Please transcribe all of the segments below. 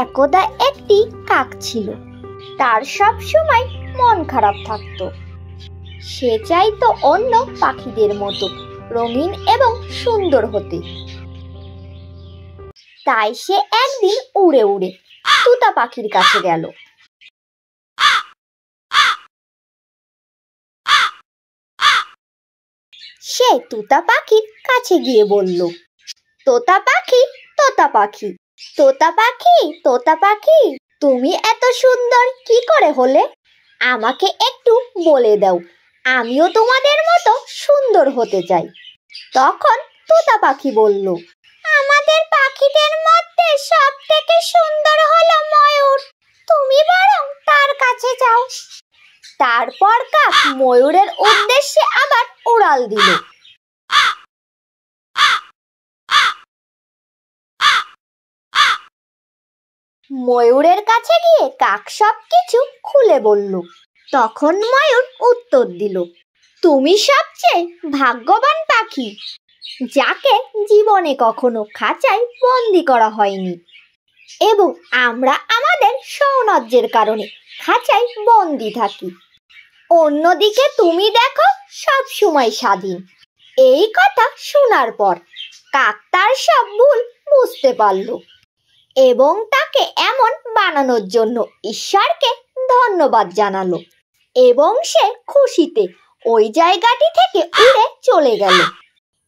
একদা একটি কাক ছিল। তার সব সময় মন খারাপ থাকতো। সে চাইতো অন্য পাখিদের মতো রঙিন এবং সুন্দর হতে। তাই সে একদিন উড়ে উড়ে তোতা পাখির কাছে গেল। সে তোতা পাখির কাছে গিয়ে বলল, তোতা পাখি, তোতা পাখি, তোতা পাখি, তোতা পাখি, তুমি এত সুন্দর কি করে হলে? আমাকে একটু বলে দাও, আমিও তোমাদের মতো সুন্দর হতে চাই। তখন তোতা পাখি বলল, আমাদের পাখিদের মধ্যে সব থেকে সুন্দর হলো ময়ূর, তুমি বরং তার কাছে যাও। তারপর কাক ময়ূরের উদ্দেশ্যে আবার উড়াল দিল। ময়ূরের কাছে গিয়ে কাক সবকিছু খুলে বলল। তখন ময়ূর উত্তর দিল, তুমি সবচেয়ে ভাগ্যবান পাখি, যাকে জীবনে কখনো খাঁচায় বন্দি করা হয়নি, এবং আমরা আমাদের সৌন্দর্যের কারণে খাঁচায় বন্দি থাকি। অন্যদিকে তুমি দেখো সব সময় স্বাধীন। এই কথা শোনার পর কাক তার সব ভুল বুঝতে পারল এবং তাকে এমন বানানোর জন্য ঈশ্বরকে ধন্যবাদ জানালো, এবং সে খুশিতে ওই জায়গাটি থেকে উড়ে চলে গেল।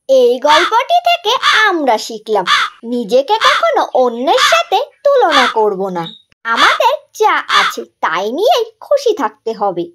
এই গল্পটি থেকে আমরা শিখলাম, নিজেকে কখনো অন্যের সাথে তুলনা করব না। আমাদের যা আছে তাই নিয়েই খুশি থাকতে হবে।